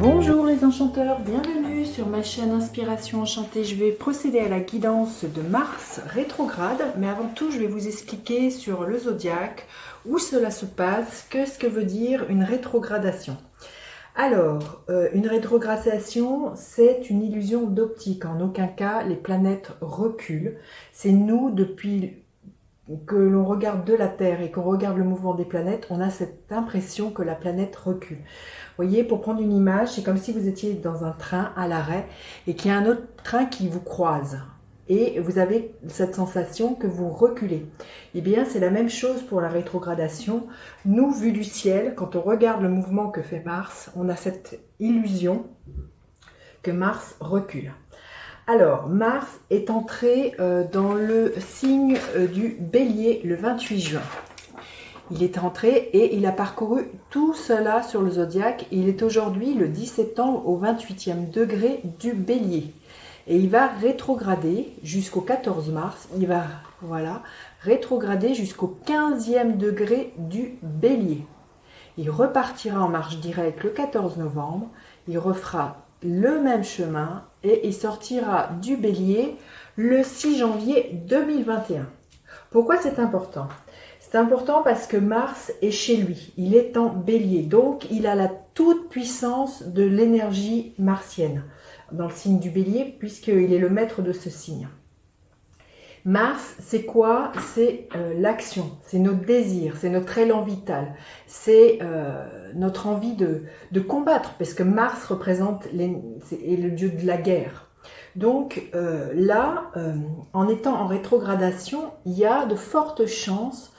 Bonjour les enchanteurs, bienvenue sur ma chaîne Inspiration Enchantée. Je vais procéder à la guidance de Mars rétrograde, mais avant tout je vais vous expliquer sur le zodiaque, où cela se passe, qu'est-ce que veut dire une rétrogradation. Alors, une rétrogradation, c'est une illusion d'optique. En aucun cas, les planètes reculent. C'est nous, depuis que l'on regarde de la Terre et qu'on regarde le mouvement des planètes, on a cette impression que la planète recule. Vous voyez, pour prendre une image, c'est comme si vous étiez dans un train à l'arrêt et qu'il y a un autre train qui vous croise. Et vous avez cette sensation que vous reculez. Eh bien, c'est la même chose pour la rétrogradation. Nous, vu du ciel, quand on regarde le mouvement que fait Mars, on a cette illusion que Mars recule. Alors, Mars est entré dans le signe du Bélier le 28 juin. Il est entré et il a parcouru tout cela sur le zodiaque. Il est aujourd'hui le 10 septembre au 28e degré du Bélier. Et il va rétrograder jusqu'au 14 mars. Il va rétrograder jusqu'au 15e degré du Bélier. Il repartira en marche directe le 14 novembre. Il refera le même chemin et il sortira du Bélier le 6 janvier 2021. Pourquoi c'est important ? C'est important parce que Mars est chez lui, il est en Bélier, donc il a la toute puissance de l'énergie martienne dans le signe du Bélier puisqu'il est le maître de ce signe. Mars, c'est quoi? C'est l'action, c'est notre désir, c'est notre élan vital, c'est notre envie de combattre, parce que Mars représente est le dieu de la guerre. Donc en étant en rétrogradation, il y a de fortes chances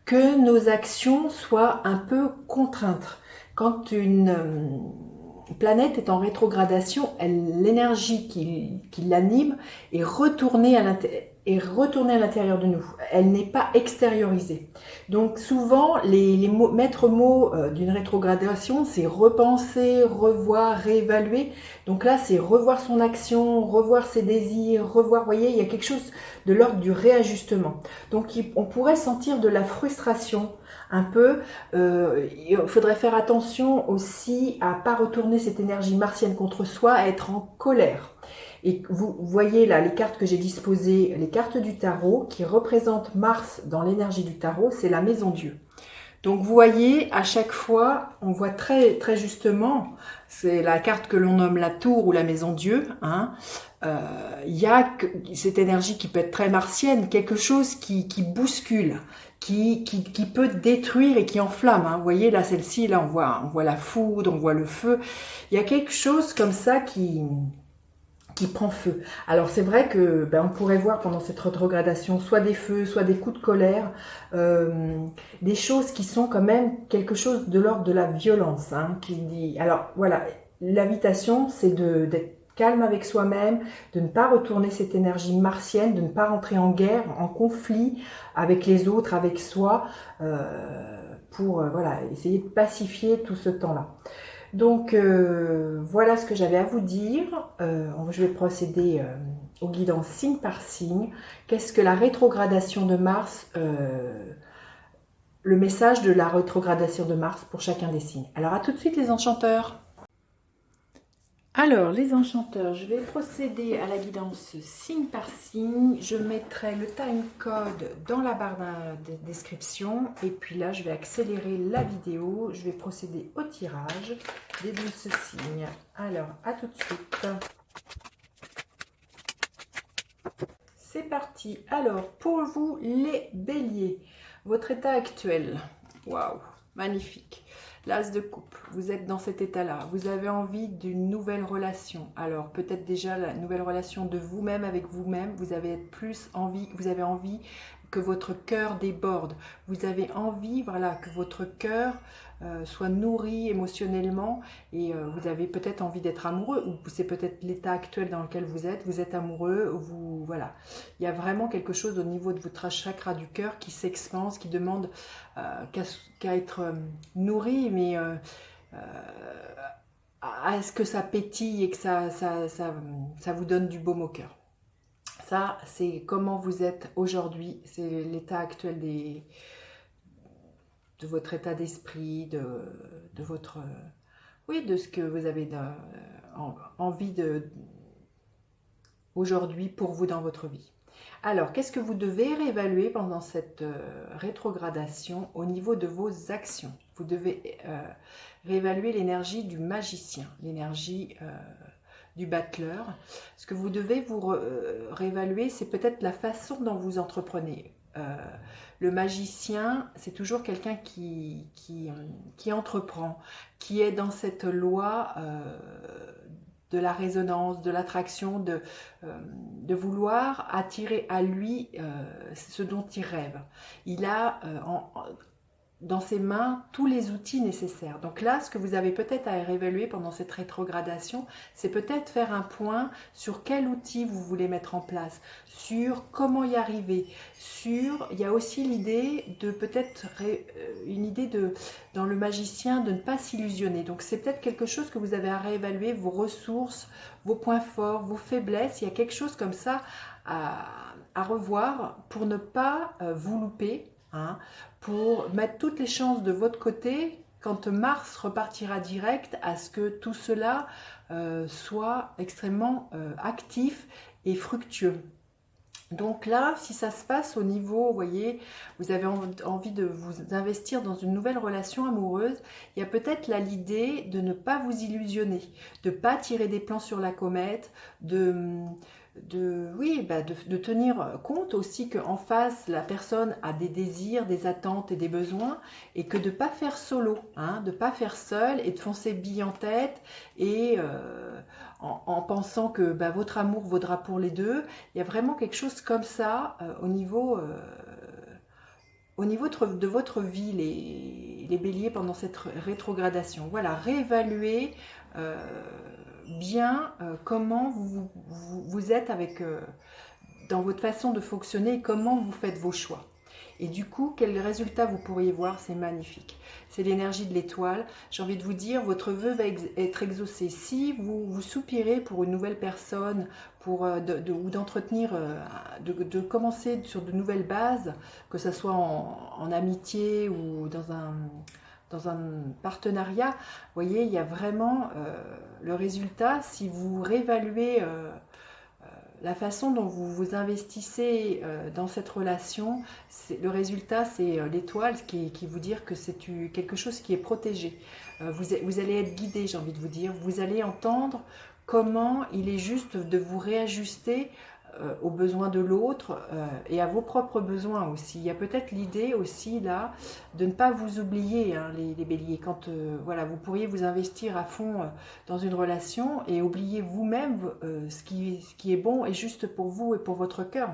que nos actions soient un peu contraintes. Quand une planète est en rétrogradation, l'énergie qui l'anime est retournée à l'intérieur de nous. Elle n'est pas extériorisée. Donc souvent, les maîtres mots d'une rétrogradation, c'est repenser, revoir, réévaluer. Donc là, c'est revoir son action, revoir ses désirs, revoir, vous voyez, il y a quelque chose de l'ordre du réajustement. Donc on pourrait sentir de la frustration un peu. Il faudrait faire attention aussi à ne pas retourner cette énergie martienne contre soi, à être en colère. Et vous voyez là les cartes que j'ai disposées, les cartes du tarot qui représentent Mars dans l'énergie du tarot, c'est la maison Dieu. Donc vous voyez, à chaque fois, on voit très, très justement, c'est la carte que l'on nomme la tour ou la maison Dieu, hein. Il y a cette énergie qui peut être très martienne, quelque chose qui bouscule, qui peut détruire et qui enflamme, hein. Vous voyez là, celle-ci, là on voit la foudre, on voit le feu. Il y a quelque chose comme ça qui prend feu. Alors c'est vrai que on pourrait voir pendant cette rétrogradation soit des feux, soit des coups de colère, des choses qui sont quand même quelque chose de l'ordre de la violence, hein, alors voilà, l'invitation c'est d'être calme avec soi-même, de ne pas retourner cette énergie martienne, de ne pas rentrer en guerre, en conflit avec les autres, avec soi, pour essayer de pacifier tout ce temps-là. Donc voilà ce que j'avais à vous dire. Je vais procéder aux guidances signe par signe. Qu'est-ce que la rétrogradation de Mars, le message de la rétrogradation de Mars pour chacun des signes. Alors à tout de suite les enchanteurs. Alors les enchanteurs, je vais procéder à la guidance signe par signe. Je mettrai le time code dans la barre de description. Et puis là, je vais accélérer la vidéo. Je vais procéder au tirage des 12 signes. Alors, à tout de suite. C'est parti. Alors, pour vous les béliers, votre état actuel. Waouh, magnifique. L'as de coupe, vous êtes dans cet état-là, vous avez envie d'une nouvelle relation. Alors peut-être déjà la nouvelle relation de vous-même avec vous-même, vous avez envie que votre cœur déborde, vous avez envie que votre cœur soit nourri émotionnellement et vous avez peut-être envie d'être amoureux ou c'est peut-être l'état actuel dans lequel vous êtes amoureux, il y a vraiment quelque chose au niveau de votre chakra du cœur qui s'expanse, qui demande qu'à être nourri, mais à ce que ça pétille et que ça vous donne du baume au cœur. Ça, c'est comment vous êtes aujourd'hui, c'est l'état actuel de votre état d'esprit, de votre oui, de ce que vous avez envie de aujourd'hui pour vous dans votre vie. Alors, qu'est-ce que vous devez réévaluer pendant cette rétrogradation au niveau de vos actions? Vous devez réévaluer l'énergie du magicien, l'énergie du battleur. Ce que vous devez réévaluer, c'est peut-être la façon dont vous entreprenez. Le magicien, c'est toujours quelqu'un qui entreprend, qui est dans cette loi de la résonance, de l'attraction, de vouloir attirer à lui ce dont il rêve. Il a dans ses mains tous les outils nécessaires. Donc là, ce que vous avez peut-être à réévaluer pendant cette rétrogradation, c'est peut-être faire un point sur quel outil vous voulez mettre en place, sur comment y arriver, il y a aussi l'idée de peut-être, une idée dans le magicien de ne pas s'illusionner. Donc c'est peut-être quelque chose que vous avez à réévaluer, vos ressources, vos points forts, vos faiblesses, il y a quelque chose comme ça à revoir pour ne pas vous louper, hein, pour mettre toutes les chances de votre côté quand Mars repartira direct à ce que tout cela soit extrêmement actif et fructueux. Donc là, si ça se passe au niveau, vous voyez, vous avez envie de vous investir dans une nouvelle relation amoureuse, il y a peut-être là l'idée de ne pas vous illusionner, de ne pas tirer des plans sur la comète, de tenir compte aussi qu'en face, la personne a des désirs, des attentes et des besoins, et que de ne pas faire solo, hein, de ne pas faire seul et de foncer bille en tête et en pensant que votre amour vaudra pour les deux. Il y a vraiment quelque chose comme ça au niveau de votre vie, les béliers, pendant cette rétrogradation. Voilà, réévaluer euh, bien comment vous êtes dans votre façon de fonctionner et comment vous faites vos choix. Et du coup, quel résultat vous pourriez voir? C'est magnifique. C'est l'énergie de l'étoile. J'ai envie de vous dire, votre vœu va être exaucé. Si vous soupirez pour une nouvelle personne, ou d'entretenir, de commencer sur de nouvelles bases, que ce soit en amitié ou dans un partenariat, vous voyez, il y a vraiment le résultat, si vous réévaluez la façon dont vous vous investissez dans cette relation, le résultat, c'est l'étoile qui vous dire que c'est quelque chose qui est protégé. Vous allez être guidé, j'ai envie de vous dire. Vous allez entendre comment il est juste de vous réajuster aux besoins de l'autre et à vos propres besoins aussi. Il y a peut-être l'idée aussi là de ne pas vous oublier, hein, les béliers. Quand voilà, vous pourriez vous investir à fond dans une relation et oublier vous-même ce qui est bon et juste pour vous et pour votre cœur.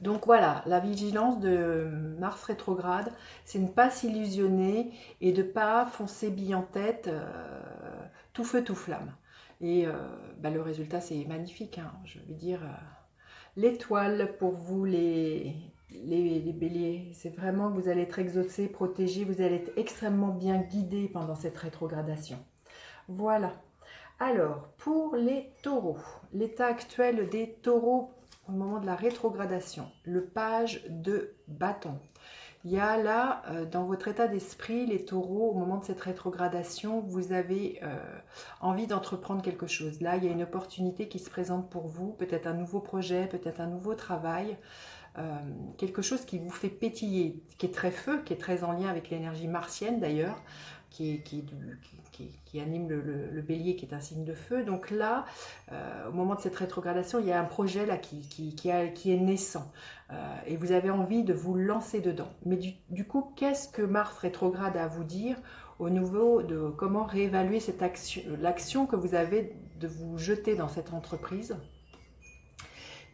Donc voilà, la vigilance de Mars rétrograde, c'est ne pas s'illusionner et de ne pas foncer bille en tête, tout feu, tout flamme. Et le résultat, c'est magnifique, hein, je veux dire. L'étoile pour vous, les béliers, c'est vraiment que vous allez être exaucés, protégés, vous allez être extrêmement bien guidés pendant cette rétrogradation. Voilà. Alors, pour les taureaux, l'état actuel des taureaux au moment de la rétrogradation, le page de bâton. Il y a là, dans votre état d'esprit, les taureaux, au moment de cette rétrogradation, vous avez envie d'entreprendre quelque chose. Là, il y a une opportunité qui se présente pour vous, peut-être un nouveau projet, peut-être un nouveau travail, quelque chose qui vous fait pétiller, qui est très feu, qui est très en lien avec l'énergie martienne d'ailleurs, qui anime le bélier, qui est un signe de feu. Donc là, au moment de cette rétrogradation, il y a un projet là qui est naissant. Et vous avez envie de vous lancer dedans. Mais du coup, qu'est-ce que Mars rétrograde a à vous dire au niveau de comment réévaluer l'action que vous avez de vous jeter dans cette entreprise?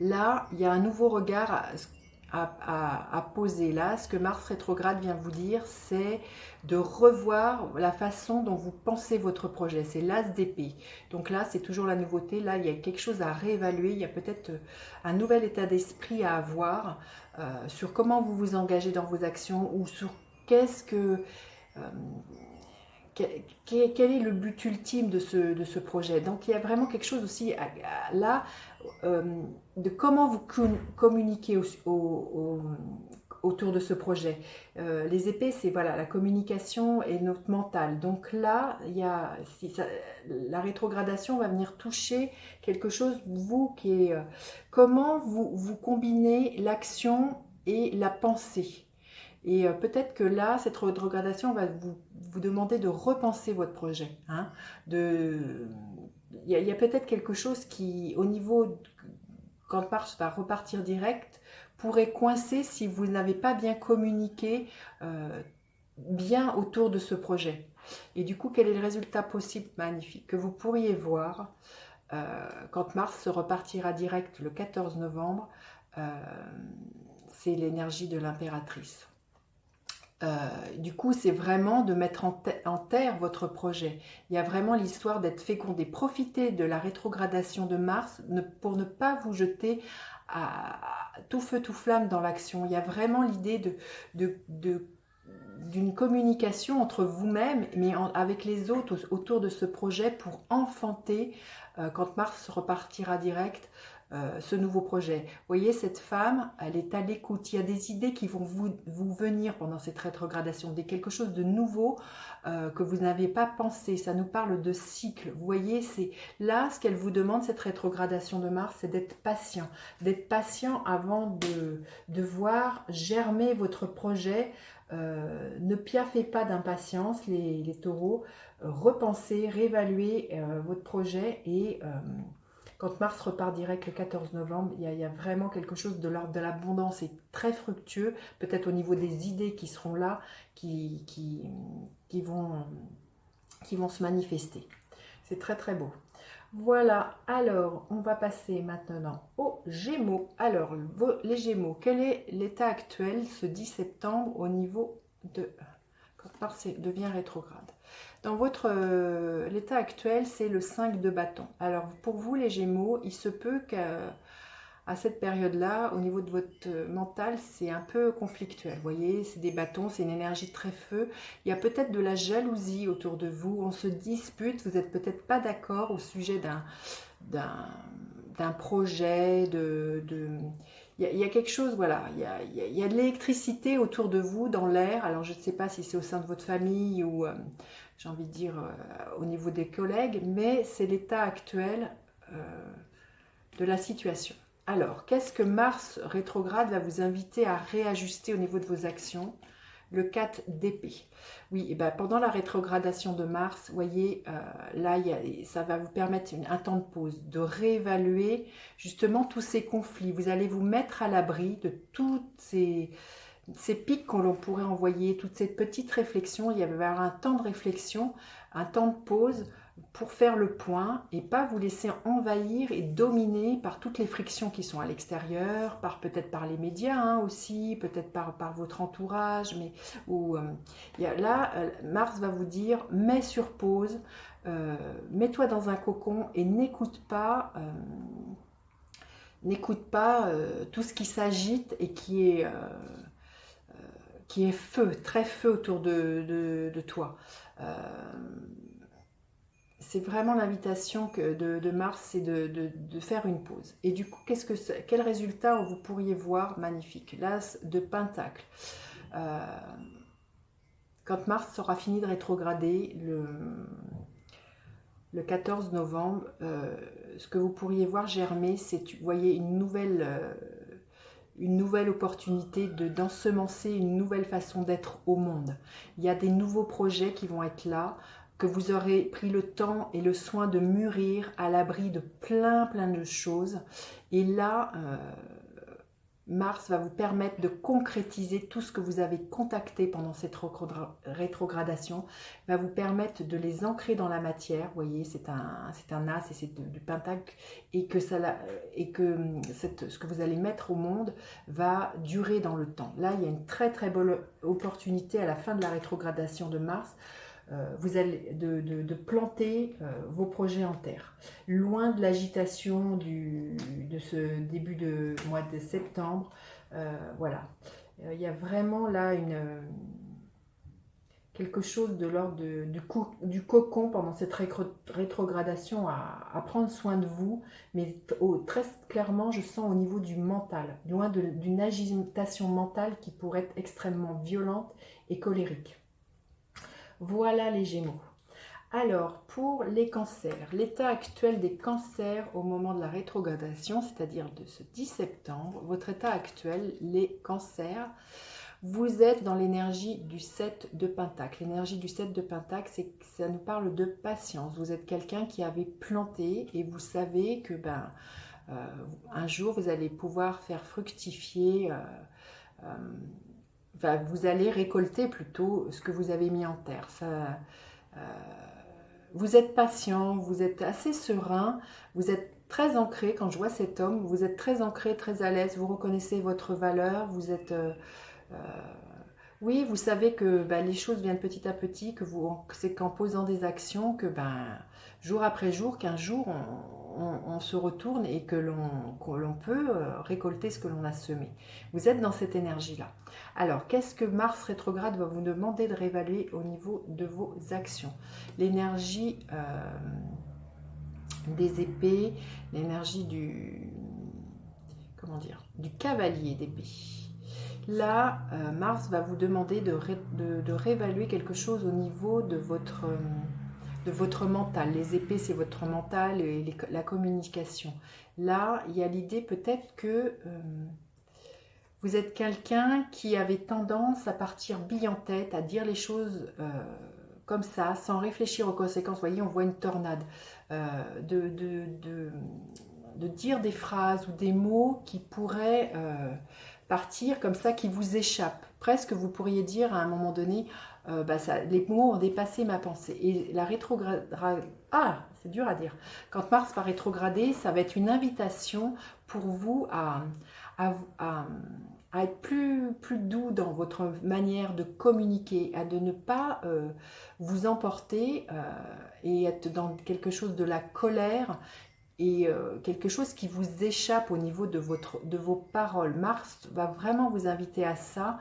Là, il y a un nouveau regard à poser. Là, ce que Mars rétrograde vient vous dire, c'est de revoir la façon dont vous pensez votre projet. C'est l'as d'épée. Donc là, c'est toujours la nouveauté. Là, il y a quelque chose à réévaluer. Il y a peut-être un nouvel état d'esprit à avoir sur comment vous vous engagez dans vos actions ou sur qu'est-ce que... quel est le but ultime de ce projet. Donc il y a vraiment quelque chose aussi là de comment vous communiquez autour de ce projet. Les épées, c'est voilà, la communication et notre mental. Donc là, la rétrogradation va venir toucher quelque chose, vous, qui est comment vous combinez l'action et la pensée. Et peut-être que là, cette rétrogradation va vous demander de repenser votre projet. Hein, il y a peut-être quelque chose qui, au niveau, quand Mars va repartir direct, pourrait coincer si vous n'avez pas bien communiqué bien autour de ce projet. Et du coup, quel est le résultat possible magnifique que vous pourriez voir quand Mars repartira direct le 14 novembre. C'est l'énergie de l'impératrice. Du coup, c'est vraiment de mettre en terre votre projet. Il y a vraiment l'histoire d'être fécondé. Profitez de la rétrogradation de Mars pour ne pas vous jeter à tout feu, tout flamme dans l'action. Il y a vraiment l'idée d'une communication entre vous-même, mais avec les autres autour de ce projet pour enfanter, quand Mars repartira direct, ce nouveau projet. Vous voyez, cette femme, elle est à l'écoute. Il y a des idées qui vont vous venir pendant cette rétrogradation, quelque chose de nouveau que vous n'avez pas pensé. Ça nous parle de cycle. Vous voyez, c'est là ce qu'elle vous demande, cette rétrogradation de Mars, c'est d'être patient avant de voir germer votre projet. Ne piaffez pas d'impatience, les taureaux. Repensez, réévaluez votre projet et quand Mars repart direct le 14 novembre, il y a vraiment quelque chose de l'ordre de l'abondance et très fructueux, peut-être au niveau des idées qui seront là, qui vont se manifester. C'est très très beau. Voilà, alors on va passer maintenant aux Gémeaux. Alors, les Gémeaux, quel est l'état actuel ce 10 septembre au niveau de... quand Mars devient rétrograde? Dans l'état actuel, c'est le 5 de bâton. Alors, pour vous, les Gémeaux, il se peut qu'à cette période-là, au niveau de votre mental, c'est un peu conflictuel. Vous voyez, c'est des bâtons, c'est une énergie très feu. Il y a peut-être de la jalousie autour de vous. On se dispute, vous n'êtes peut-être pas d'accord au sujet d'un projet, il y a quelque chose, voilà, il y a de l'électricité autour de vous, dans l'air. Alors, je ne sais pas si c'est au sein de votre famille ou, j'ai envie de dire, au niveau des collègues, mais c'est l'état actuel de la situation. Alors, qu'est-ce que Mars rétrograde va vous inviter à réajuster au niveau de vos actions? Le 4 d'épée. Oui, et ben pendant la rétrogradation de Mars, vous voyez, là, ça va vous permettre un temps de pause, de réévaluer justement tous ces conflits. Vous allez vous mettre à l'abri de toutes ces pics qu'on pourrait envoyer, toute cette petite réflexion. Il va y avoir un temps de réflexion, un temps de pause pour faire le point et pas vous laisser envahir et dominer par toutes les frictions qui sont à l'extérieur, peut-être par les médias hein, aussi, peut-être par votre entourage. Mais là, Mars va vous dire, mets sur pause, mets-toi dans un cocon et n'écoute pas tout ce qui s'agite et qui est feu, très feu autour de toi. C'est vraiment l'invitation de Mars, c'est de faire une pause. Et du coup, quel résultat vous pourriez voir magnifique? L'As de Pentacle. Quand Mars sera fini de rétrograder le 14 novembre, ce que vous pourriez voir germer, c'est, vous voyez, une nouvelle opportunité d'ensemencer une nouvelle façon d'être au monde. Il y a des nouveaux projets qui vont être là, que vous aurez pris le temps et le soin de mûrir à l'abri de plein de choses. Et là, Mars va vous permettre de concrétiser tout ce que vous avez contacté pendant cette rétrogradation, va vous permettre de les ancrer dans la matière. Vous voyez, c'est un as et c'est du pentacle, et que, ce que vous allez mettre au monde va durer dans le temps. Là, il y a une très bonne opportunité à la fin de la rétrogradation de Mars. Vous allez de planter vos projets en terre, loin de l'agitation de ce début de mois de septembre. Voilà, il y a vraiment là quelque chose de l'ordre du cocon pendant cette rétrogradation à prendre soin de vous, mais très clairement, je sens au niveau du mental, loin d'une agitation mentale qui pourrait être extrêmement violente et colérique. Voilà les Gémeaux. Alors, pour les cancers, l'état actuel des cancers au moment de la rétrogradation, c'est-à-dire de ce 10 septembre, votre état actuel, les cancers, vous êtes dans l'énergie du 7 de Pentacle. L'énergie du 7 de Pentacle, ça nous parle de patience. Vous êtes quelqu'un qui avait planté et vous savez que un jour, vous allez pouvoir faire fructifier, vous allez récolter plutôt ce que vous avez mis en terre. Vous êtes patient, vous êtes assez serein, vous êtes très ancré. Quand je vois cet homme, vous êtes très ancré, très à l'aise, vous reconnaissez votre valeur, vous êtes... oui, vous savez que les choses viennent petit à petit, que c'est qu'en posant des actions, que jour après jour, qu'un jour, on se retourne et que l'on peut récolter ce que l'on a semé. Vous êtes dans cette énergie-là. Alors, qu'est-ce que Mars rétrograde va vous demander de réévaluer au niveau de vos actions? L'énergie des épées, l'énergie du cavalier d'épée. Là, Mars va vous demander de réévaluer quelque chose au niveau de votre mental. Les épées, c'est votre mental et la communication. Là, il y a l'idée peut-être que vous êtes quelqu'un qui avait tendance à partir bille en tête, à dire les choses comme ça, sans réfléchir aux conséquences. Vous voyez, on voit une tornade. De dire des phrases ou des mots qui pourraient partir comme ça, qui vous échappent. Presque, vous pourriez dire à un moment donné, les mots ont dépassé ma pensée. Et la c'est dur à dire. Quand Mars va rétrograder, ça va être une invitation pour vous à être plus doux dans votre manière de communiquer, à de ne pas vous emporter et être dans quelque chose de la colère et quelque chose qui vous échappe au niveau de vos paroles. Mars va vraiment vous inviter à ça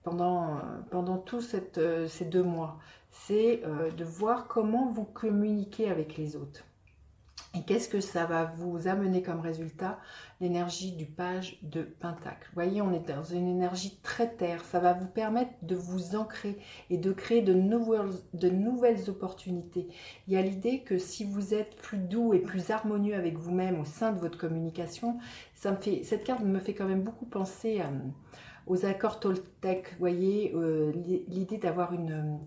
pendant tous ces 2 mois. C'est de voir comment vous communiquez avec les autres. Et qu'est-ce que ça va vous amener comme résultat? L'énergie du page de Pentacle. Vous voyez, on est dans une énergie très terre. Ça va vous permettre de vous ancrer et de créer de nouvelles opportunités. Il y a l'idée que si vous êtes plus doux et plus harmonieux avec vous-même au sein de votre communication, cette carte me fait quand même beaucoup penser aux accords Toltec. Vous voyez, l'idée d'avoir une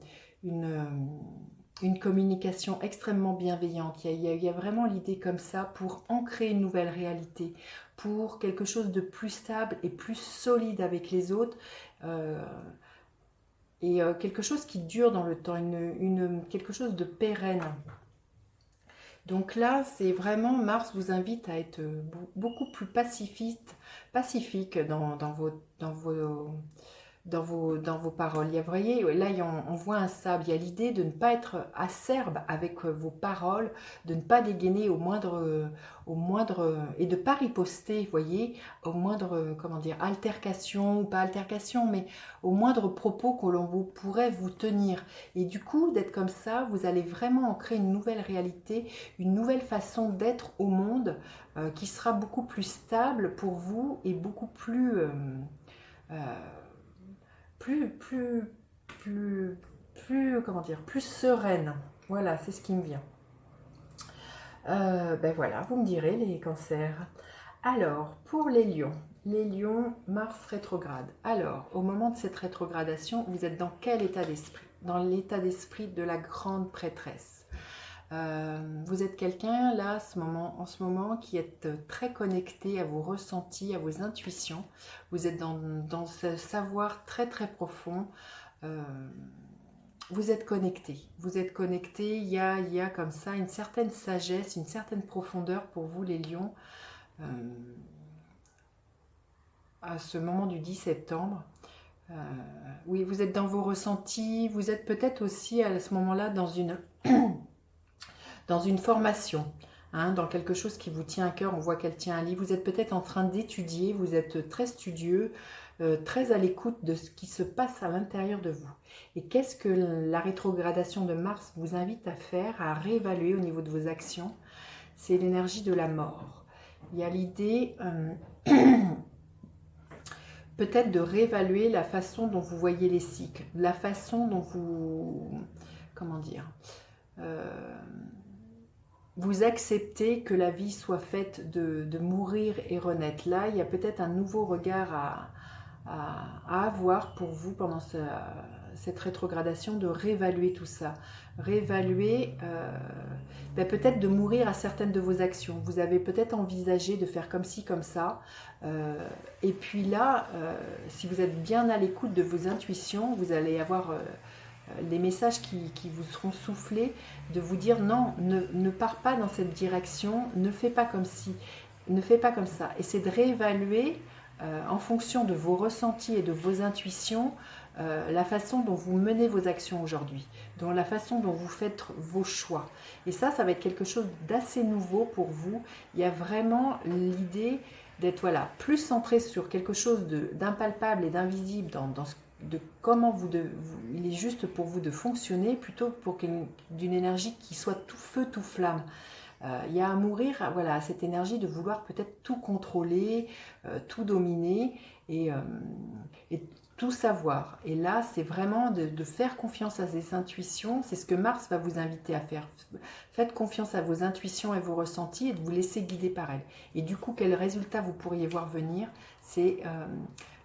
communication extrêmement bienveillante. Il y a vraiment l'idée comme ça pour ancrer une nouvelle réalité, pour quelque chose de plus stable et plus solide avec les autres, et quelque chose qui dure dans le temps, quelque chose de pérenne. Donc là, c'est vraiment, Mars vous invite à être beaucoup plus pacifique dans vos paroles. Vous voyez, là, on voit un sable. Il y a l'idée de ne pas être acerbe avec vos paroles, de ne pas dégainer au moindre et de ne pas riposter, vous voyez, au moindre, altercation, ou pas altercation, mais au moindre propos que l'on pourrait vous tenir. Et du coup, d'être comme ça, vous allez vraiment ancrer une nouvelle réalité, une nouvelle façon d'être au monde qui sera beaucoup plus stable pour vous et beaucoup plus... plus sereine. Voilà, c'est ce qui me vient. Voilà, vous me direz les cancers. Alors, pour les lions, Mars rétrograde. Alors, au moment de cette rétrogradation, vous êtes dans quel état d'esprit? Dans l'état d'esprit de la grande prêtresse. Vous êtes quelqu'un là en ce moment qui est très connecté à vos ressentis, à vos intuitions. Vous êtes dans ce savoir très très profond. Vous êtes connecté. Il y a comme ça une certaine sagesse, une certaine profondeur pour vous les lions à ce moment du 10 septembre. Oui, vous êtes dans vos ressentis. Vous êtes peut-être aussi à ce moment-là dans une formation, dans quelque chose qui vous tient à cœur. On voit qu'elle tient un livre. Vous êtes peut-être en train d'étudier, vous êtes très studieux, très à l'écoute de ce qui se passe à l'intérieur de vous. Et qu'est-ce que la rétrogradation de Mars vous invite à faire, à réévaluer au niveau de vos actions? C'est l'énergie de la mort. Il y a l'idée peut-être de réévaluer la façon dont vous voyez les cycles, la façon dont vous, comment dire, vous acceptez que la vie soit faite de mourir et renaître. Là, il y a peut-être un nouveau regard à avoir pour vous pendant cette rétrogradation, de réévaluer tout ça. Réévaluer, peut-être de mourir à certaines de vos actions. Vous avez peut-être envisagé de faire comme ci, comme ça. Et puis là, si vous êtes bien à l'écoute de vos intuitions, vous allez avoir les messages qui vous seront soufflés, de vous dire non, ne pars pas dans cette direction, ne fais pas comme ci, ne fais pas comme ça. Et c'est de réévaluer en fonction de vos ressentis et de vos intuitions la façon dont vous menez vos actions aujourd'hui, la façon dont vous faites vos choix. Et ça va être quelque chose d'assez nouveau pour vous. Il y a vraiment l'idée d'être plus centré sur quelque chose d'impalpable et d'invisible de comment il est juste pour vous de fonctionner, plutôt d'une énergie qui soit tout feu, tout flamme. Il y a à mourir à cette énergie de vouloir peut-être tout contrôler, tout dominer et tout savoir. Et là, c'est vraiment de faire confiance à ses intuitions. C'est ce que Mars va vous inviter à faire. Faites confiance à vos intuitions et vos ressentis et de vous laisser guider par elles. Et du coup, quel résultat vous pourriez voir venir? C'est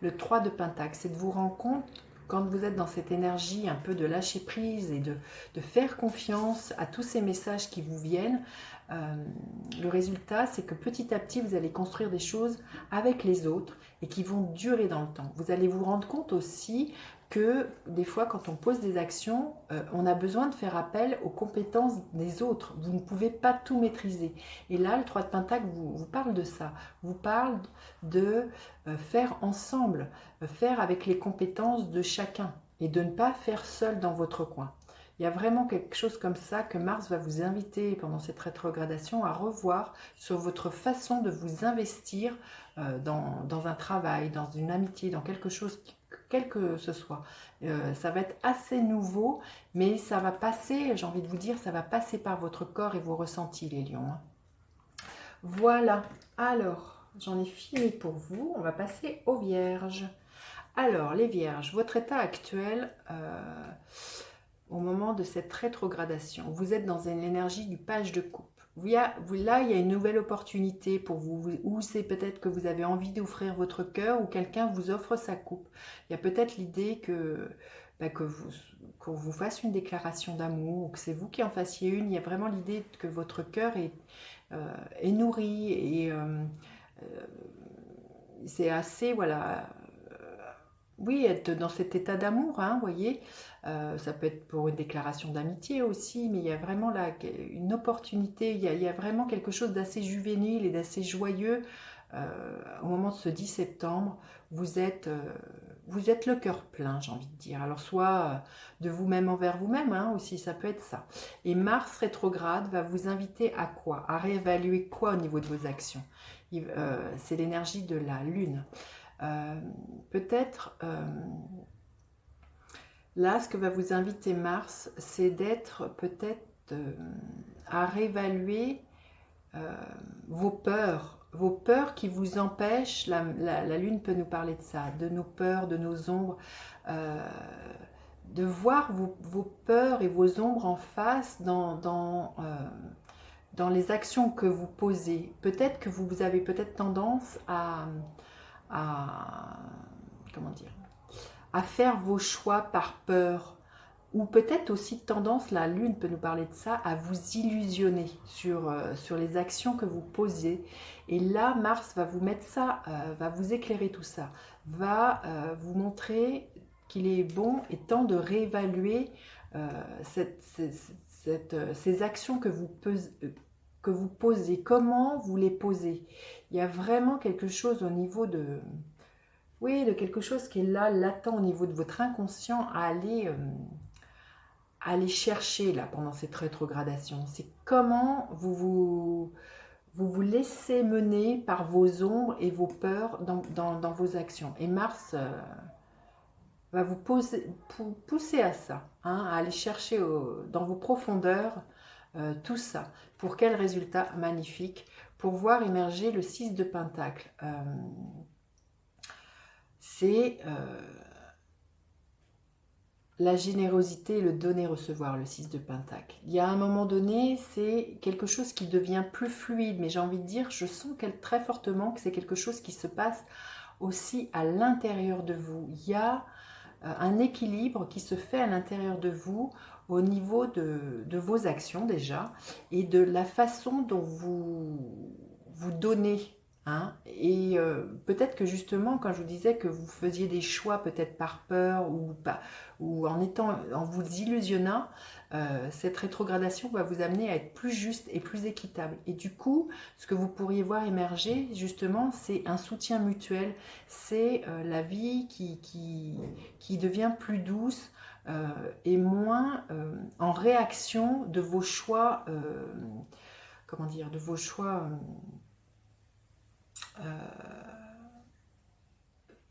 le 3 de Pentacle. C'est de vous rendre compte, quand vous êtes dans cette énergie un peu de lâcher prise et de faire confiance à tous ces messages qui vous viennent, le résultat, c'est que petit à petit, vous allez construire des choses avec les autres et qui vont durer dans le temps. Vous allez vous rendre compte aussi que des fois, quand on pose des actions, on a besoin de faire appel aux compétences des autres. Vous ne pouvez pas tout maîtriser. Et là, le 3 de Pentacle vous parle de ça. Vous parle de faire ensemble, faire avec les compétences de chacun et de ne pas faire seul dans votre coin. Il y a vraiment quelque chose comme ça que Mars va vous inviter pendant cette rétrogradation à revoir sur votre façon de vous investir dans un travail, dans une amitié, dans quelque chose, quel que ce soit. Ça va être assez nouveau, mais ça va passer, j'ai envie de vous dire, ça va passer par votre corps et vos ressentis, les lions. Voilà, alors, j'en ai fini pour vous. On va passer aux vierges. Alors, les vierges, votre état actuel... au moment de cette rétrogradation, vous êtes dans une énergie du page de coupe. Là, il y a une nouvelle opportunité pour vous, ou c'est peut-être que vous avez envie d'offrir votre cœur, ou quelqu'un vous offre sa coupe. Il y a peut-être l'idée qu'on vous fasse une déclaration d'amour, ou que c'est vous qui en fassiez une. Il y a vraiment l'idée que votre cœur est nourri, et c'est assez, oui, être dans cet état d'amour, hein, voyez. Ça peut être pour une déclaration d'amitié aussi, mais il y a vraiment là une opportunité, il y a vraiment quelque chose d'assez juvénile et d'assez joyeux au moment de ce 10 septembre. Vous êtes le cœur plein, j'ai envie de dire. Alors soit de vous-même envers vous-même, hein, aussi, ça peut être ça. Et Mars rétrograde va vous inviter à quoi? À réévaluer quoi au niveau de vos actions? C'est l'énergie de la Lune. Peut-être là, ce que va vous inviter Mars, c'est d'être peut-être à réévaluer vos peurs qui vous empêchent. La Lune peut nous parler de ça, de nos peurs, de nos ombres, de voir vos peurs et vos ombres en face dans les actions que vous posez. Peut-être que vous avez peut-être tendance à comment dire, à faire vos choix par peur, ou peut-être aussi tendance, la Lune peut nous parler de ça, à vous illusionner sur les actions que vous posez. Et là, Mars va vous mettre ça, va vous éclairer tout ça, va vous montrer qu'il est bon et temps de réévaluer ces actions que vous posez, comment vous les posez. Il y a vraiment quelque chose au niveau de quelque chose qui est là, latent au niveau de votre inconscient à aller chercher là pendant cette rétrogradation. C'est comment vous vous vous laissez mener par vos ombres et vos peurs dans vos actions. Et Mars va vous pousser à ça, hein, à aller chercher dans vos profondeurs tout ça. Pour quel résultat magnifique? Pour voir émerger le 6 de Pentacle. C'est la générosité, le donner-recevoir, le 6 de Pentacle. Il y a un moment donné, c'est quelque chose qui devient plus fluide, mais j'ai envie de dire, je sens très fortement que c'est quelque chose qui se passe aussi à l'intérieur de vous. Il y a un équilibre qui se fait à l'intérieur de vous au niveau de vos actions déjà et de la façon dont vous donnez. Hein. Et peut-être que justement, quand je vous disais que vous faisiez des choix peut-être par peur ou en vous illusionnant, cette rétrogradation va vous amener à être plus juste et plus équitable. Et du coup, ce que vous pourriez voir émerger, justement, c'est un soutien mutuel, c'est la vie qui devient plus douce et moins en réaction de vos choix, comment dire, de vos choix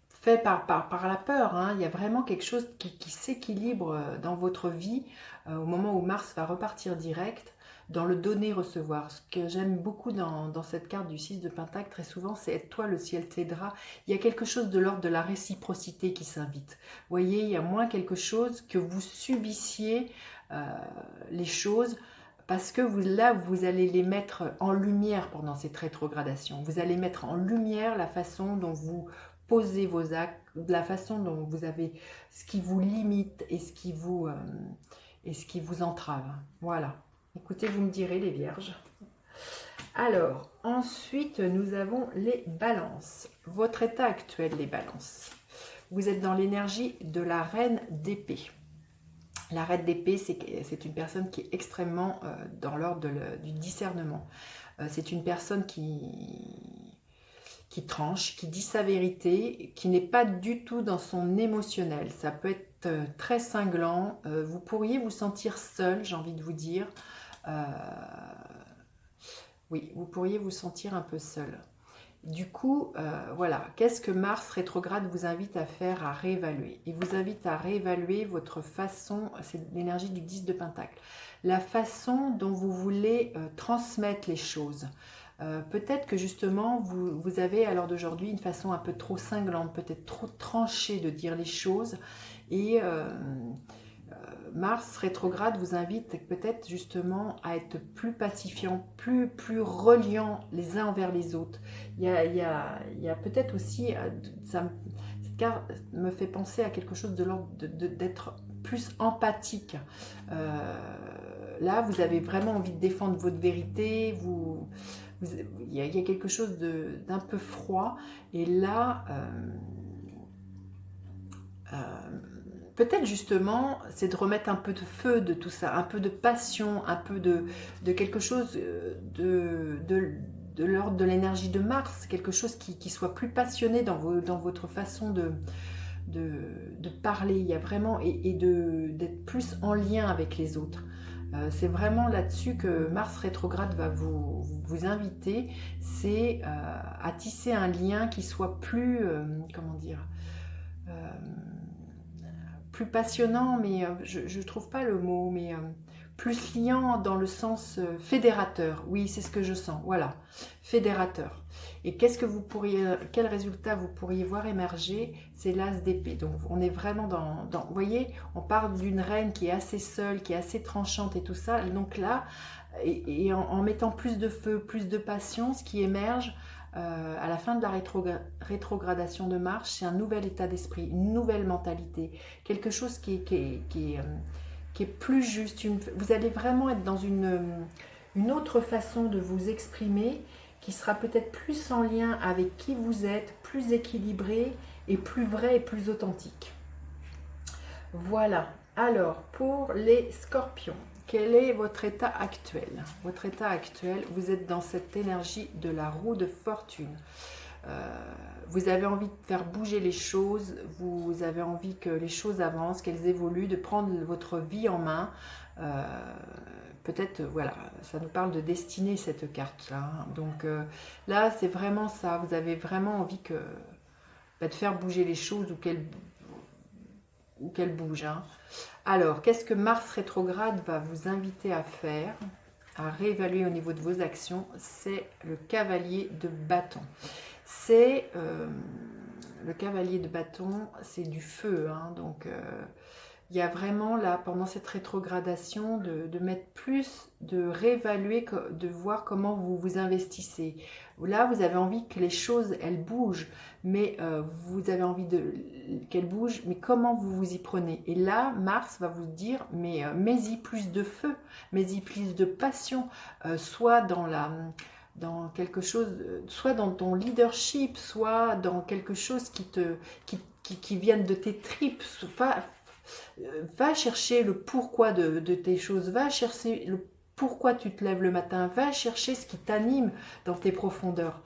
fait par la peur. Hein. Il y a vraiment quelque chose qui s'équilibre dans votre vie au moment où Mars va repartir direct dans le donner-recevoir. Ce que j'aime beaucoup dans cette carte du 6 de Pentacle, très souvent, c'est aide-toi, le ciel t'aidera. Il y a quelque chose de l'ordre de la réciprocité qui s'invite. Vous voyez, il y a moins quelque chose que vous subissiez les choses parce que vous allez les mettre en lumière pendant cette rétrogradation. Vous allez mettre en lumière la façon dont vous posez vos actes, la façon dont vous avez ce qui vous limite et ce qui vous entrave. Voilà. Écoutez, vous me direz les vierges. Alors, ensuite, nous avons les balances. Votre état actuel, les balances. Vous êtes dans l'énergie de la reine d'épée. La reine d'épée, c'est une personne qui est extrêmement dans l'ordre du discernement. C'est une personne qui tranche, qui dit sa vérité, qui n'est pas du tout dans son émotionnel. Ça peut être très cinglant. Vous pourriez vous sentir seul, j'ai envie de vous dire. Oui, vous pourriez vous sentir un peu seul. Du coup, voilà, qu'est-ce que Mars rétrograde vous invite à faire, à réévaluer? Il vous invite à réévaluer votre façon, c'est l'énergie du 10 de Pentacle, la façon dont vous voulez transmettre les choses. Peut-être que justement, vous avez à l'heure d'aujourd'hui une façon un peu trop cinglante, peut-être trop tranchée de dire les choses. Et Mars rétrograde vous invite peut-être justement à être plus pacifiant, plus reliant les uns envers les autres. Il y a peut-être aussi, cette carte me fait penser à quelque chose de l'ordre d'être plus empathique. Là, vous avez vraiment envie de défendre votre vérité, il y a quelque chose d'un peu froid. Et là, peut-être justement, c'est de remettre un peu de feu de tout ça, un peu de passion, un peu de quelque chose de l'ordre de l'énergie de Mars, quelque chose qui soit plus passionné dans votre façon de parler. Il y a vraiment, et d'être plus en lien avec les autres. C'est vraiment là-dessus que Mars rétrograde va vous inviter, c'est à tisser un lien qui soit plus, comment dire, plus passionnant, mais je ne trouve pas le mot, mais plus liant dans le sens fédérateur. Oui, c'est ce que je sens, voilà, fédérateur. Et quel résultat vous pourriez voir émerger? C'est l'as d'épée. Donc on est vraiment vous voyez, on parle d'une reine qui est assez seule, qui est assez tranchante et tout ça. Donc là, et en mettant plus de feu, plus de passion, ce qui émerge à la fin de la rétrogradation de Mars, c'est un nouvel état d'esprit, une nouvelle mentalité, quelque chose qui est plus juste. Vous allez vraiment être dans une autre façon de vous exprimer qui sera peut-être plus en lien avec qui vous êtes, plus équilibré et plus vrai et plus authentique. Voilà. Alors, pour les scorpions, quel est votre état actuel? Votre état actuel, vous êtes dans cette énergie de la roue de fortune. Vous avez envie de faire bouger les choses, vous avez envie que les choses avancent, qu'elles évoluent, de prendre votre vie en main, peut-être, voilà, ça nous parle de destinée cette carte-là. Hein. Donc là, c'est vraiment ça. Vous avez vraiment envie de faire bouger les choses ou qu'elles bougent. Hein. Alors, qu'est-ce que Mars rétrograde va vous inviter à faire, à réévaluer au niveau de vos actions? C'est le cavalier de bâton. C'est le cavalier de bâton, c'est du feu. Hein, donc, il y a vraiment là, pendant cette rétrogradation, de mettre plus, de réévaluer, de voir comment vous vous investissez. Là, vous avez envie que les choses, elles bougent, mais vous avez envie qu'elles bougent, mais comment vous vous y prenez? Et là, Mars va vous dire, mais mets-y plus de feu, mets-y plus de passion, soit dans quelque chose, soit dans ton leadership, soit dans quelque chose qui vienne de tes tripes. Va chercher le pourquoi de tes choses, va chercher le pourquoi tu te lèves le matin, va chercher ce qui t'anime dans tes profondeurs.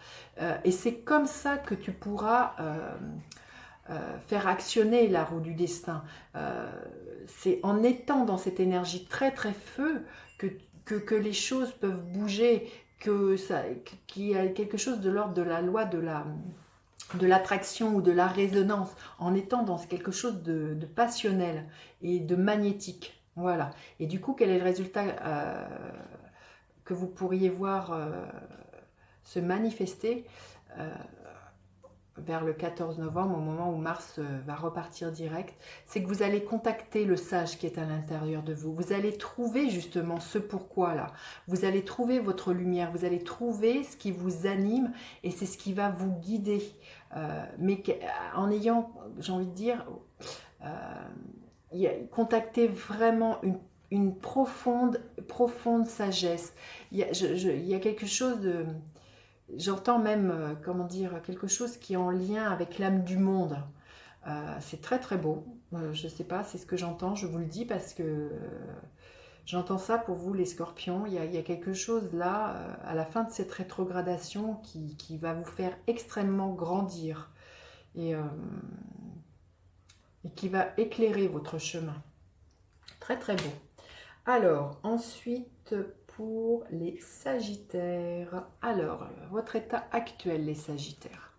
Et c'est comme ça que tu pourras faire actionner la roue du destin. C'est en étant dans cette énergie très très feu que les choses peuvent bouger, qu'il y a quelque chose de l'ordre de la loi de l'attraction ou de la résonance, en étant dans quelque chose de passionnel et de magnétique. Voilà. Et du coup, quel est le résultat que vous pourriez voir se manifester vers le 14 novembre, au moment où Mars va repartir direct, c'est que vous allez contacter le sage qui est à l'intérieur de vous. Vous allez trouver justement ce pourquoi-là. Vous allez trouver votre lumière, vous allez trouver ce qui vous anime et c'est ce qui va vous guider. Mais en ayant, j'ai envie de dire, contactez vraiment une profonde sagesse. Il y a quelque chose de... J'entends même, comment dire, quelque chose qui est en lien avec l'âme du monde. C'est très très beau. Je ne sais pas, c'est ce que j'entends, je vous le dis parce que j'entends ça pour vous les scorpions. Il y a quelque chose là, à la fin de cette rétrogradation qui va vous faire extrêmement grandir et qui va éclairer votre chemin. Très très beau. Alors, ensuite... pour les Sagittaires. Alors, votre état actuel, les Sagittaires.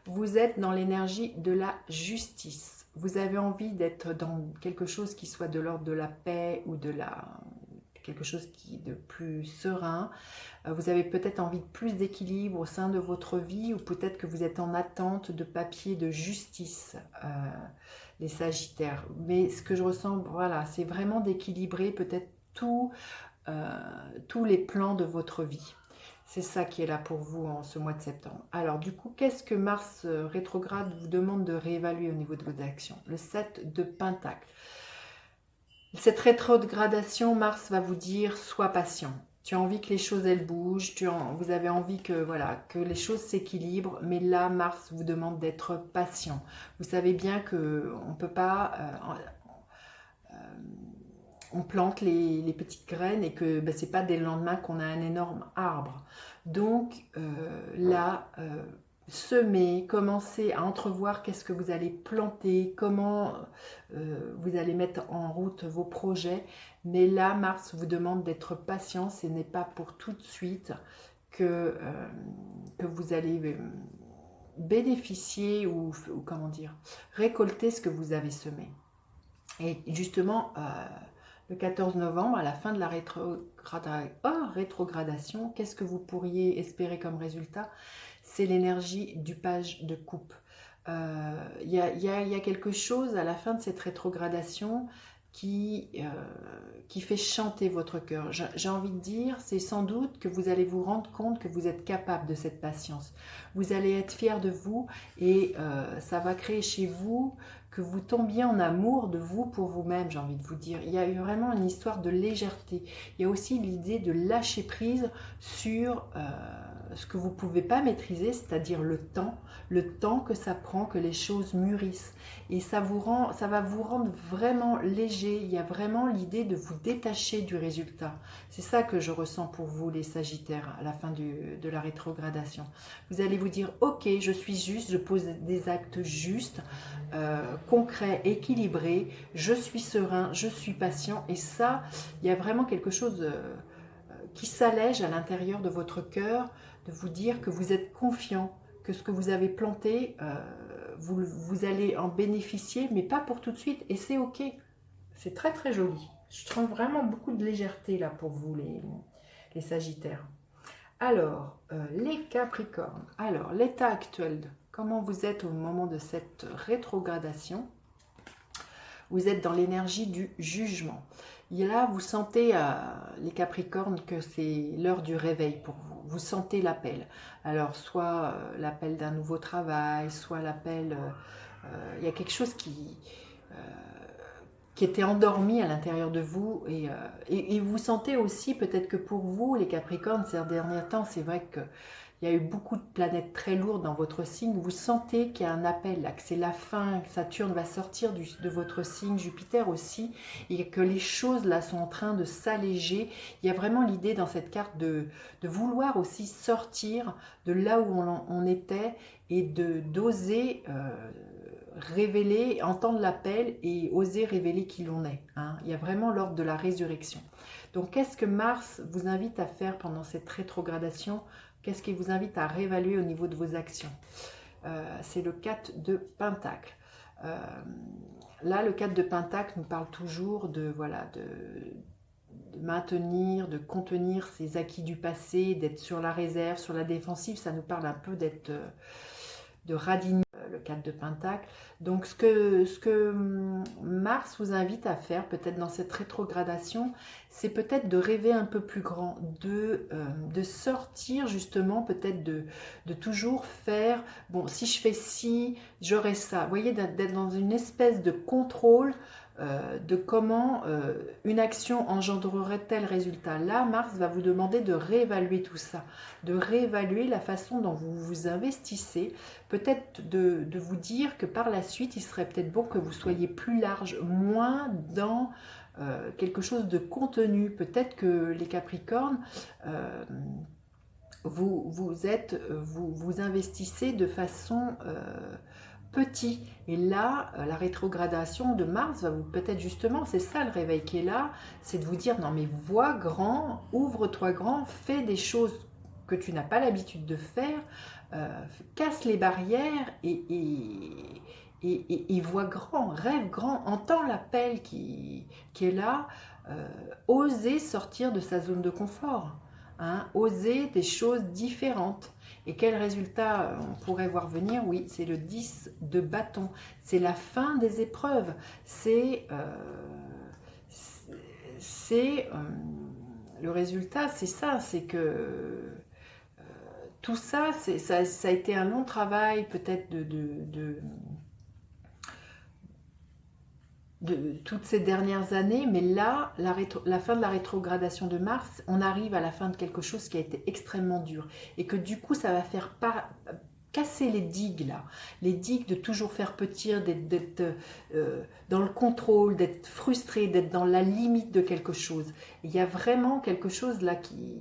Vous êtes dans l'énergie de la justice. Vous avez envie d'être dans quelque chose qui soit de l'ordre de la paix ou quelque chose de plus serein. Vous avez peut-être envie de plus d'équilibre au sein de votre vie ou peut-être que vous êtes en attente de papier de justice, les Sagittaires. Mais ce que je ressens, voilà, c'est vraiment d'équilibrer peut-être tous les plans de votre vie. C'est ça qui est là pour vous en ce mois de septembre. Alors du coup, qu'est-ce que Mars rétrograde vous demande de réévaluer au niveau de vos actions? Le 7 de Pentacle. Cette rétrogradation, Mars va vous dire, sois patient. Tu as envie que les choses elles bougent, vous avez envie que les choses s'équilibrent, mais là Mars vous demande d'être patient. Vous savez bien que on peut pas... on plante les petites graines et que c'est pas dès le lendemain qu'on a un énorme arbre. Donc là, semer, commencer à entrevoir qu'est-ce que vous allez planter, comment vous allez mettre en route vos projets. Mais là, Mars vous demande d'être patient, ce n'est pas pour tout de suite que vous allez bénéficier ou comment dire, récolter ce que vous avez semé. Et justement... le 14 novembre, à la fin de la rétrogradation, qu'est-ce que vous pourriez espérer comme résultat? C'est l'énergie du page de coupe. Il y a quelque chose à la fin de cette rétrogradation qui fait chanter votre cœur. J'ai envie de dire, c'est sans doute que vous allez vous rendre compte que vous êtes capable de cette patience. Vous allez être fier de vous et ça va créer chez vous que vous tombiez en amour de vous pour vous-même, j'ai envie de vous dire. Il y a eu vraiment une histoire de légèreté. Il y a aussi l'idée de lâcher prise sur ce que vous ne pouvez pas maîtriser, c'est-à-dire le temps que ça prend, que les choses mûrissent. Et ça va vous rendre vraiment léger. Il y a vraiment l'idée de vous détacher du résultat. C'est ça que je ressens pour vous, les Sagittaires, à la fin de la rétrogradation. Vous allez vous dire, ok, je suis juste, je pose des actes justes, concrets, équilibrés, je suis serein, je suis patient. Et ça, il y a vraiment quelque chose qui s'allège à l'intérieur de votre cœur, de vous dire que vous êtes confiant, que ce que vous avez planté, vous allez en bénéficier, mais pas pour tout de suite, et c'est ok. C'est très très joli. Je trouve vraiment beaucoup de légèreté là pour vous, les Sagittaires. Alors, les Capricornes. Alors, l'état actuel, comment vous êtes au moment de cette rétrogradation? Vous êtes dans l'énergie du jugement. Et là, vous sentez, les Capricornes, que c'est l'heure du réveil pour vous. Vous sentez l'appel. Alors, soit l'appel d'un nouveau travail, soit l'appel... il y a quelque chose qui était endormi à l'intérieur de vous. Et vous sentez aussi, peut-être que pour vous, les Capricornes, ces derniers temps, c'est vrai que il y a eu beaucoup de planètes très lourdes dans votre signe. Vous sentez qu'il y a un appel, là, que c'est la fin, que Saturne va sortir de votre signe, Jupiter aussi, et que les choses là sont en train de s'alléger. Il y a vraiment l'idée dans cette carte de vouloir aussi sortir de là où on était et d'oser révéler, entendre l'appel et oser révéler qui l'on est. Hein. Il y a vraiment l'ordre de la résurrection. Donc qu'est-ce que Mars vous invite à faire pendant cette rétrogradation ? Qu'est-ce qui vous invite à réévaluer au niveau de vos actions? C'est le 4 de Pentacle. Là, le 4 de Pentacle nous parle toujours de maintenir, de contenir ces acquis du passé, d'être sur la réserve, sur la défensive. Ça nous parle un peu d'être de radigner, le 4 de Pentacle. Donc ce que Mars vous invite à faire, peut-être dans cette rétrogradation, c'est peut-être de rêver un peu plus grand, de sortir justement, peut-être de toujours faire, bon, si je fais ci, j'aurai ça. Vous voyez, d'être dans une espèce de contrôle de comment une action engendrerait tel résultat. Là, Mars va vous demander de réévaluer tout ça, de réévaluer la façon dont vous vous investissez, peut-être de vous dire que par la suite, il serait peut-être bon que vous soyez plus large, moins dans quelque chose de contenu. Peut-être que les Capricornes, vous investissez de façon petit. Et là, la rétrogradation de Mars va vous peut-être justement, c'est ça le réveil qui est là, c'est de vous dire non mais vois grand, ouvre-toi grand, fais des choses que tu n'as pas l'habitude de faire, casse les barrières et vois grand, rêve grand, entends l'appel qui est là, oser sortir de sa zone de confort, hein, oser des choses différentes. Et quel résultat on pourrait voir venir? Oui, c'est le 10 de bâton. C'est la fin des épreuves. Le résultat, c'est ça, c'est que tout ça, ça a été un long travail peut-être de toutes ces dernières années, mais là, la fin de la rétrogradation de Mars, on arrive à la fin de quelque chose qui a été extrêmement dur, et que du coup, ça va faire casser les digues, là, les digues de toujours faire petit, d'être dans le contrôle, d'être frustré, d'être dans la limite de quelque chose. Il y a vraiment quelque chose là qui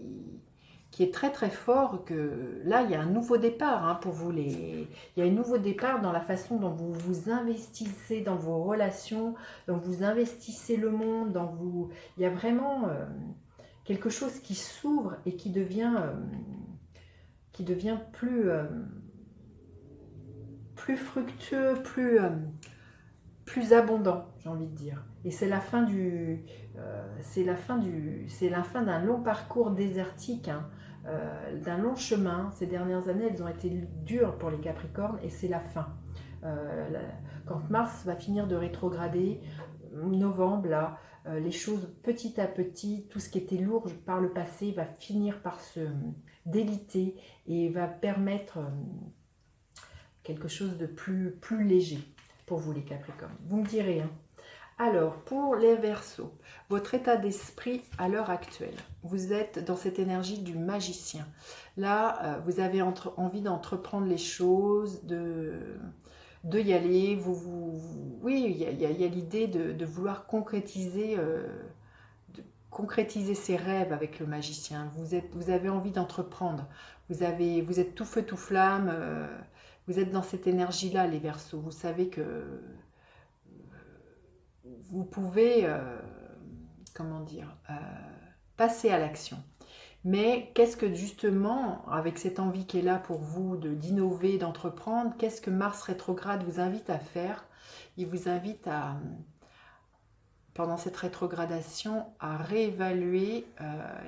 est très très fort, que là il y a un nouveau départ, hein, pour vous, il y a un nouveau départ dans la façon dont vous vous investissez dans vos relations, dont vous investissez le monde, il y a vraiment quelque chose qui s'ouvre et qui devient plus fructueux, plus abondant, j'ai envie de dire. Et c'est la fin d'un long parcours désertique, hein, d'un long chemin. Ces dernières années, elles ont été dures pour les Capricornes, et c'est la fin. Quand Mars va finir de rétrograder, novembre, là, les choses petit à petit, tout ce qui était lourd par le passé va finir par se déliter et va permettre quelque chose de plus léger pour vous, les Capricornes. Vous me direz, hein. Alors, pour les Verseaux, votre état d'esprit à l'heure actuelle, vous êtes dans cette énergie du magicien. Là, vous avez envie d'entreprendre les choses, de y aller. Oui, il y a l'idée de vouloir concrétiser ses rêves avec le magicien. Vous avez envie d'entreprendre. Vous êtes tout feu, tout flamme. Vous êtes dans cette énergie-là, les Verseaux. Vous savez que vous pouvez, comment dire, passer à l'action. Mais qu'est-ce que justement, avec cette envie qui est là pour vous d'innover, d'entreprendre, qu'est-ce que Mars rétrograde vous invite à faire? Il vous invite à, pendant cette rétrogradation, à réévaluer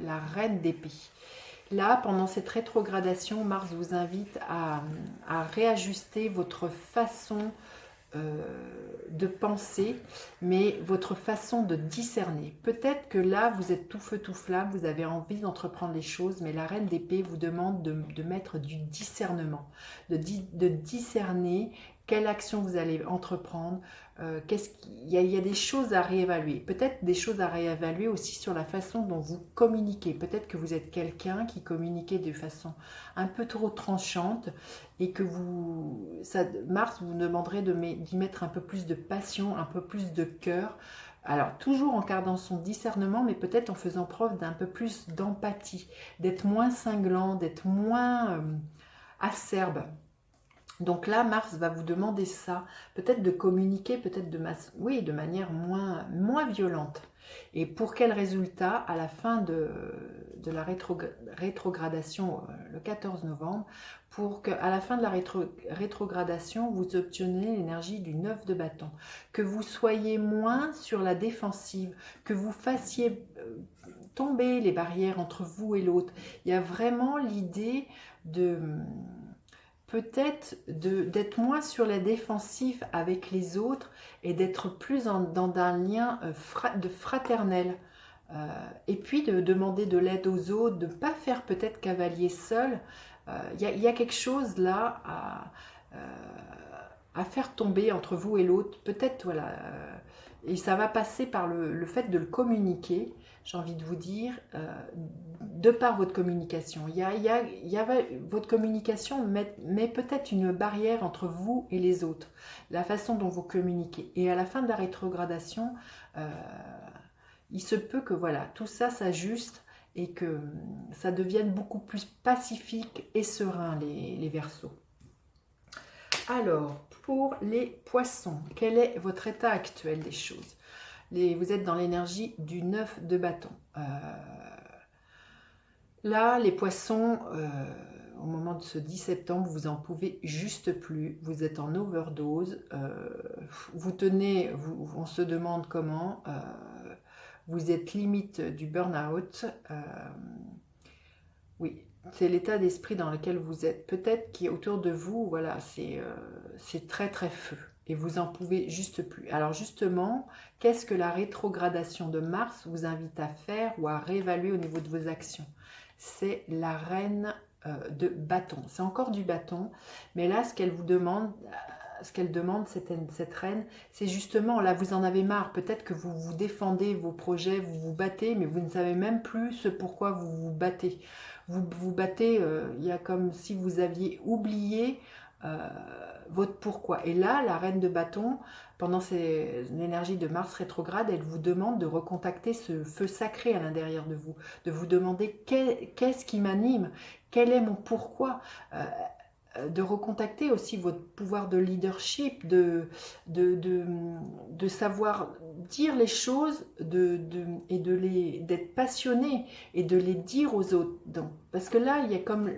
la reine d'épée. Là, pendant cette rétrogradation, Mars vous invite à réajuster votre façon de penser, mais votre façon de discerner. Peut-être que là, vous êtes tout feu, tout flamme, vous avez envie d'entreprendre les choses, mais la reine d'épée vous demande de mettre du discernement, de discerner quelle action vous allez entreprendre. Il y a des choses à réévaluer. Peut-être des choses à réévaluer aussi sur la façon dont vous communiquez. Peut-être que vous êtes quelqu'un qui communiquait de façon un peu trop tranchante et que Mars vous demanderait d'y mettre un peu plus de passion, un peu plus de cœur. Alors, toujours en gardant son discernement, mais peut-être en faisant preuve d'un peu plus d'empathie, d'être moins cinglant, d'être moins acerbe. Donc là, Mars va vous demander ça, peut-être de communiquer, peut-être de manière moins violente. Et pour quel résultat, à la fin de la rétrogradation, le 14 novembre, pour qu'à la fin de la rétrogradation, vous obteniez l'énergie du 9 de bâton, que vous soyez moins sur la défensive, que vous fassiez tomber les barrières entre vous et l'autre. Il y a vraiment l'idée de peut-être d'être moins sur la défensive avec les autres et d'être plus dans un lien de fraternel. Et puis de demander de l'aide aux autres, de ne pas faire peut-être cavalier seul. Il y a quelque chose là à faire tomber entre vous et l'autre. Peut-être, voilà. Et ça va passer par le fait de le communiquer, j'ai envie de vous dire, de par votre communication. Votre communication met peut-être une barrière entre vous et les autres, la façon dont vous communiquez. Et à la fin de la rétrogradation, il se peut que voilà, tout ça s'ajuste et que ça devienne beaucoup plus pacifique et serein, les Verseaux. Alors, pour les poissons, quel est votre état actuel des choses? Vous êtes dans l'énergie du 9 de bâton. Là, les poissons, au moment de ce 10 septembre, vous en pouvez juste plus. Vous êtes en overdose. On se demande comment. Vous êtes limite du burn-out. Oui, c'est l'état d'esprit dans lequel vous êtes. Peut-être qu'autour de vous, voilà, c'est très très feu. Et vous en pouvez juste plus. Alors justement, qu'est-ce que la rétrogradation de Mars vous invite à faire ou à réévaluer au niveau de vos actions? C'est la reine de bâton. C'est encore du bâton, mais là, ce qu'elle demande, cette reine, c'est justement, là, vous en avez marre. Peut-être que vous vous défendez vos projets, vous vous battez, mais vous ne savez même plus ce pourquoi vous vous battez. Vous vous battez, il y a comme si vous aviez oublié votre pourquoi. Et là, la reine de bâton, pendant l'énergie de Mars rétrograde, elle vous demande de recontacter ce feu sacré à l'intérieur de vous demander qu'est-ce qui m'anime, quel est mon pourquoi, de recontacter aussi votre pouvoir de leadership, de savoir dire les choses et d'être passionné et de les dire aux autres. Donc, parce que là, il y a comme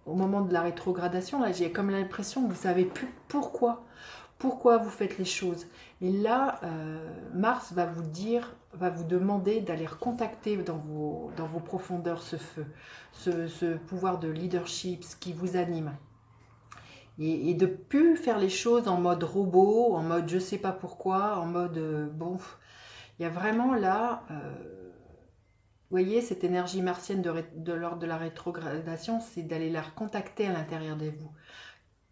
au moment de la rétrogradation, là, j'ai comme l'impression que vous ne savez plus pourquoi vous faites les choses. Et là, Mars va vous demander d'aller recontacter dans vos profondeurs ce feu, ce pouvoir de leadership, ce qui vous anime. Et de plus faire les choses en mode robot, en mode je sais pas pourquoi, en mode bon. Il y a vraiment là, vous voyez, cette énergie martienne de l'ordre de la rétrogradation, c'est d'aller la recontacter à l'intérieur de vous.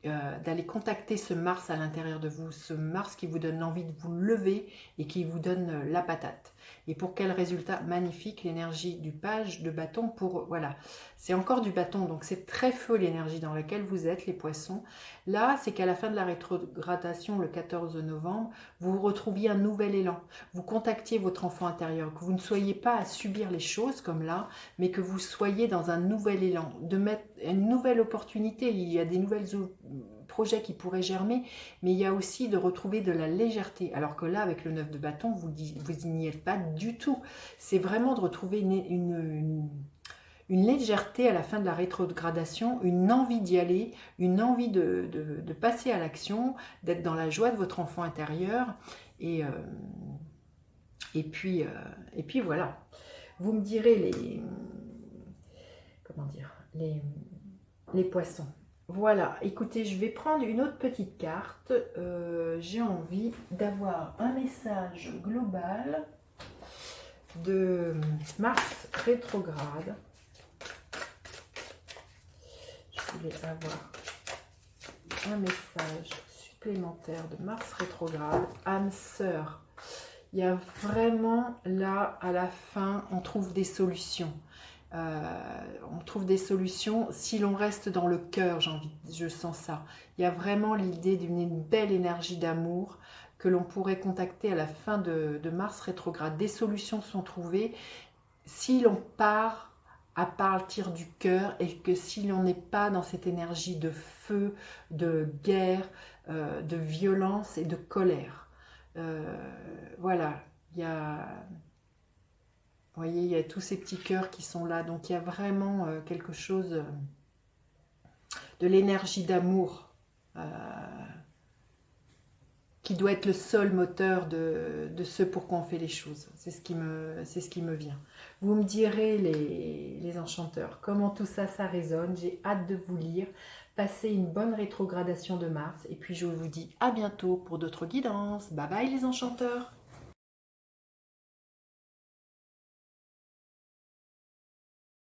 d'aller contacter ce Mars à l'intérieur de vous, ce Mars qui vous donne l'envie de vous lever et qui vous donne la patate. Et pour quel résultat magnifique, l'énergie du page de bâton pour, voilà, c'est encore du bâton, donc c'est très feu l'énergie dans laquelle vous êtes, les poissons. Là, c'est qu'à la fin de la rétrogradation, le 14 novembre, vous retrouviez un nouvel élan, vous contactiez votre enfant intérieur, que vous ne soyez pas à subir les choses comme là, mais que vous soyez dans un nouvel élan, de mettre une nouvelle opportunité, il y a des nouvelles projets qui pourraient germer, mais il y a aussi de retrouver de la légèreté, alors que là, avec le 9 de bâton, vous n'y êtes pas du tout. C'est vraiment de retrouver une légèreté à la fin de la rétrogradation, une envie d'y aller, une envie de passer à l'action, d'être dans la joie de votre enfant intérieur, et, euh, et puis voilà. Vous me direz comment dire, les poissons. Voilà, écoutez, je vais prendre une autre petite carte. J'ai envie d'avoir un message global de Mars rétrograde. Je voulais avoir un message supplémentaire de Mars rétrograde. Âme sœur, il y a vraiment là, à la fin, on trouve des solutions. On trouve des solutions si l'on reste dans le cœur, je sens ça. Il y a vraiment l'idée d'une belle énergie d'amour que l'on pourrait contacter à la fin de Mars rétrograde. Des solutions sont trouvées si l'on part à partir du cœur et que si l'on n'est pas dans cette énergie de feu, de guerre, de violence et de colère. Voilà, il y a... Vous voyez, il y a tous ces petits cœurs qui sont là. Donc, il y a vraiment quelque chose de l'énergie d'amour qui doit être le seul moteur de ce pourquoi on fait les choses. C'est ce qui me vient. Vous me direz, les enchanteurs, comment tout ça, ça résonne. J'ai hâte de vous lire. Passez une bonne rétrogradation de Mars. Et puis, je vous dis à bientôt pour d'autres guidances. Bye bye, les enchanteurs.